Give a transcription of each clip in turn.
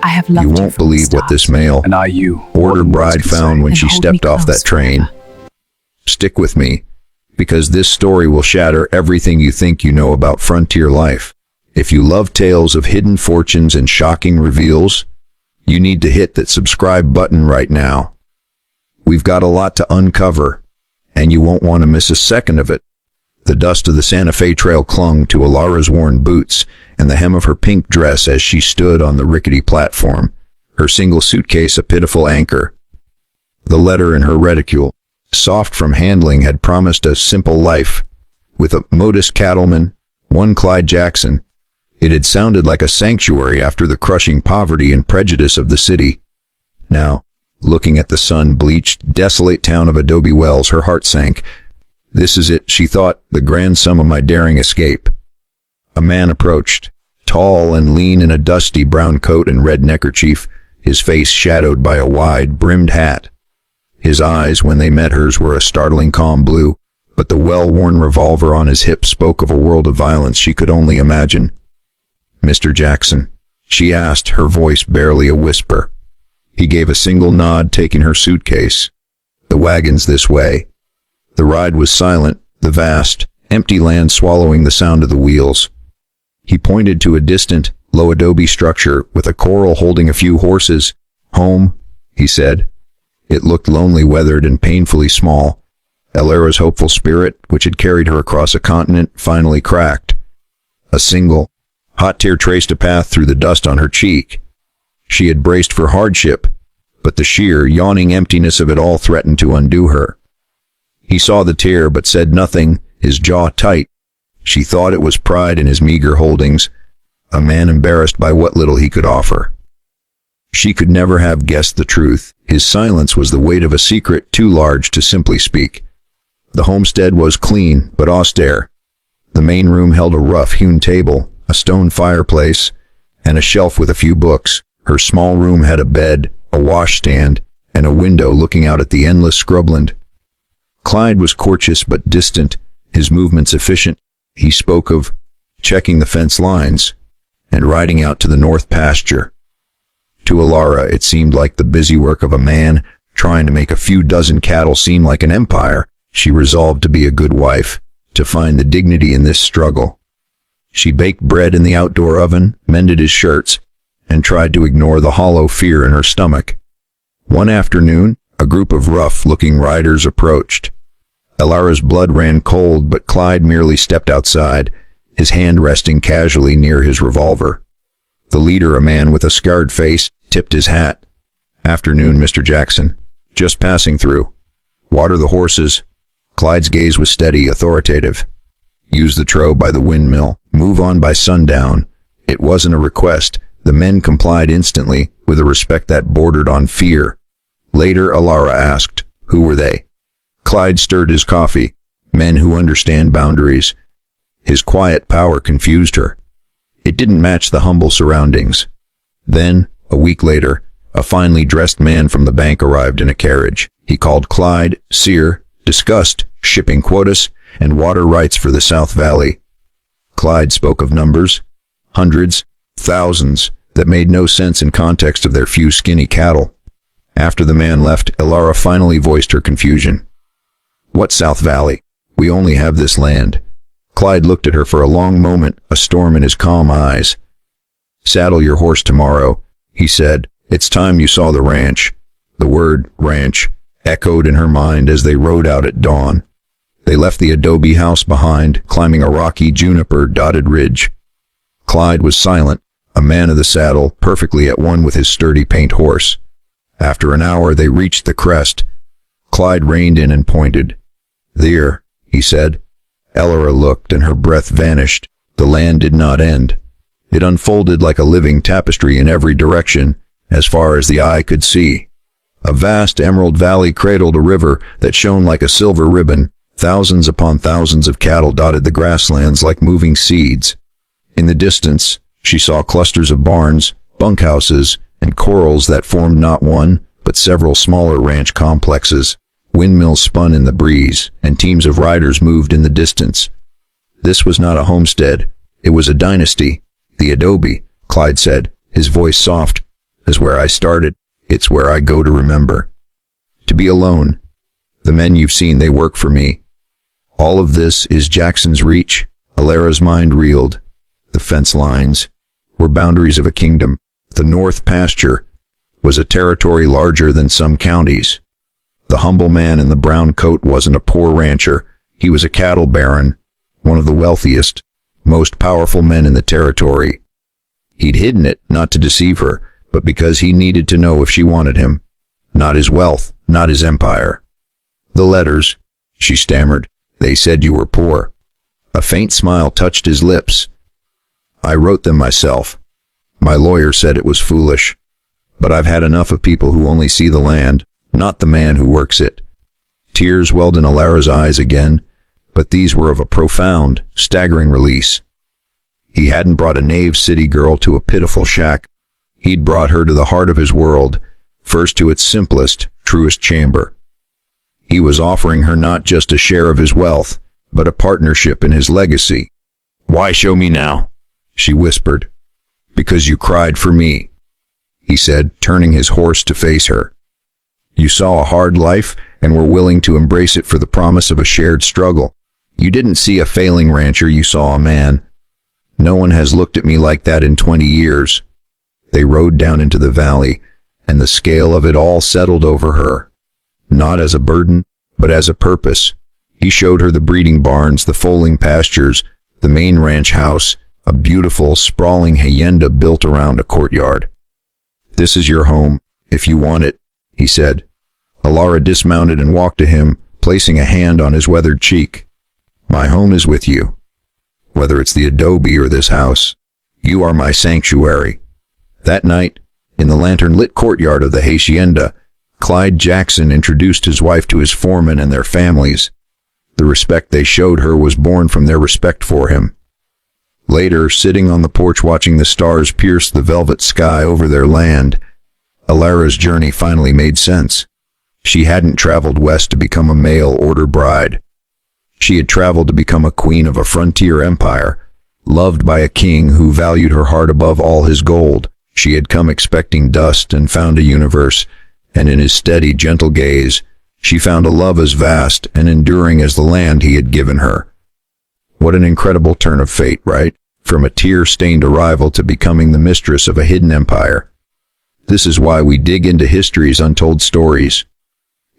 I have You loved you won't from the believe what start. this male And I you. order bride found when And she hold stepped me off that close train. forever. Stick with me, because this story will shatter everything you think you know about frontier life. If you love tales of hidden fortunes and shocking reveals, you need to hit that subscribe button right now. We've got a lot to uncover, and you won't want to miss a second of it. The dust of the Santa Fe Trail clung to Alara's worn boots and the hem of her pink dress as she stood on the rickety platform, her single suitcase a pitiful anchor. The letter in her reticule, soft from handling, had promised a simple life. With a modest cattleman, one Clyde Jackson, it had sounded like a sanctuary after the crushing poverty and prejudice of the city. Now, looking at the sun-bleached, desolate town of Adobe Wells, her heart sank. This is it, she thought, the grand sum of my daring escape. A man approached, tall and lean in a dusty brown coat and red neckerchief, his face shadowed by a wide-brimmed hat. His eyes, when they met hers, were a startling calm blue, but the well-worn revolver on his hip spoke of a world of violence she could only imagine. "Mr. Jackson," she asked, her voice barely a whisper. He gave a single nod, taking her suitcase. "The wagon's this way." The ride was silent, the vast, empty land swallowing the sound of the wheels. He pointed to a distant, low adobe structure with a corral holding a few horses. "Home," he said. It looked lonely, weathered, and painfully small. Alara's hopeful spirit, which had carried her across a continent, finally cracked. A single, hot tear traced a path through the dust on her cheek. She had braced for hardship, but the sheer, yawning emptiness of it all threatened to undo her. He saw the tear but said nothing, his jaw tight. She thought it was pride in his meager holdings, a man embarrassed by what little he could offer. She could never have guessed the truth. His silence was the weight of a secret too large to simply speak. The homestead was clean but austere. The main room held a rough-hewn table, a stone fireplace, and a shelf with a few books. Her small room had a bed, a washstand, and a window looking out at the endless scrubland. Clyde was courteous but distant, his movements efficient. He spoke of checking the fence lines and riding out to the north pasture. To Alara, it seemed like the busy work of a man trying to make a few dozen cattle seem like an empire. She resolved to be a good wife, to find the dignity in this struggle. She baked bread in the outdoor oven, mended his shirts, and tried to ignore the hollow fear in her stomach. One afternoon, a group of rough-looking riders approached. Alara's blood ran cold, but Clyde merely stepped outside, his hand resting casually near his revolver. The leader, a man with a scarred face, tipped his hat. "Afternoon, Mr. Jackson. Just passing through. Water the horses." Clyde's gaze was steady, authoritative. "Use the trough by the windmill. Move on by sundown." It wasn't a request. The men complied instantly, with a respect that bordered on fear. Later, Alara asked, who were they? Clyde stirred his coffee. Men who understand boundaries. His quiet power confused her. It didn't match the humble surroundings. Then, a week later, a finely dressed man from the bank arrived in a carriage. He called Clyde, seer, discussed shipping quotas and water rights for the South Valley. Clyde spoke of numbers, hundreds, thousands, that made no sense in context of their few skinny cattle. After the man left, Alara finally voiced her confusion. "What South Valley? We only have this land." Clyde looked at her for a long moment, a storm in his calm eyes. "Saddle your horse tomorrow," he said. "It's time you saw the ranch." The word ranch echoed in her mind as they rode out at dawn. They left the adobe house behind, climbing a rocky juniper-dotted ridge. Clyde was silent, a man of the saddle, perfectly at one with his sturdy paint horse. After an hour, they reached the crest. Clyde reined in and pointed. "There," he said. Alara looked, and her breath vanished. The land did not end. It unfolded like a living tapestry in every direction, as far as the eye could see. A vast emerald valley cradled a river that shone like a silver ribbon. Thousands upon thousands of cattle dotted the grasslands like moving seeds. In the distance, she saw clusters of barns, bunkhouses, and corrals that formed not one, but several smaller ranch complexes. Windmills spun in the breeze, and teams of riders moved in the distance. This was not a homestead. It was a dynasty. "The adobe," Clyde said, his voice soft. is where I started. It's where I go to remember. To be alone. The men you've seen, they work for me. All of this is Jackson's reach. Alara's mind reeled. The fence lines were boundaries of a kingdom. The north pasture was a territory larger than some counties. The humble man in the brown coat wasn't a poor rancher. He was a cattle baron, one of the wealthiest, most powerful men in the territory. He'd hidden it, not to deceive her, but because he needed to know if she wanted him. Not his wealth, not his empire. The letters, she stammered. They said you were poor. A faint smile touched his lips. I wrote them myself. My lawyer said it was foolish. But I've had enough of people who only see the land, not the man who works it. Tears welled in Alara's eyes again, but these were of a profound, staggering release. He hadn't brought a Nave City girl to a pitiful shack. He'd brought her to the heart of his world, first to its simplest, truest chamber. He was offering her not just a share of his wealth, but a partnership in his legacy. "Why show me now?" she whispered. "Because you cried for me," he said, turning his horse to face her. "You saw a hard life and were willing to embrace it for the promise of a shared struggle. You didn't see a failing rancher, you saw a man. No one has looked at me like that in 20 years. They rode down into the valley, and the scale of it all settled over her. Not as a burden, but as a purpose. He showed her the breeding barns, the foaling pastures, the main ranch house, a beautiful, sprawling hacienda built around a courtyard. "This is your home, if you want it," he said. Alara dismounted and walked to him, placing a hand on his weathered cheek. "My home is with you. Whether it's the adobe or this house, you are my sanctuary." That night, in the lantern-lit courtyard of the hacienda, Clyde Jackson introduced his wife to his foreman and their families. The respect they showed her was born from their respect for him. Later, sitting on the porch watching the stars pierce the velvet sky over their land, Alara's journey finally made sense. She hadn't traveled west to become a mail-order bride. She had traveled to become a queen of a frontier empire, loved by a king who valued her heart above all his gold. She had come expecting dust and found a universe, and in his steady, gentle gaze, she found a love as vast and enduring as the land he had given her. What an incredible turn of fate, right? From a tear-stained arrival to becoming the mistress of a hidden empire. This is why we dig into history's untold stories.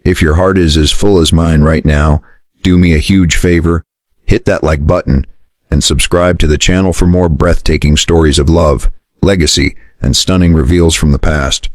If your heart is as full as mine right now, do me a huge favor, hit that like button, and subscribe to the channel for more breathtaking stories of love, legacy, and stunning reveals from the past.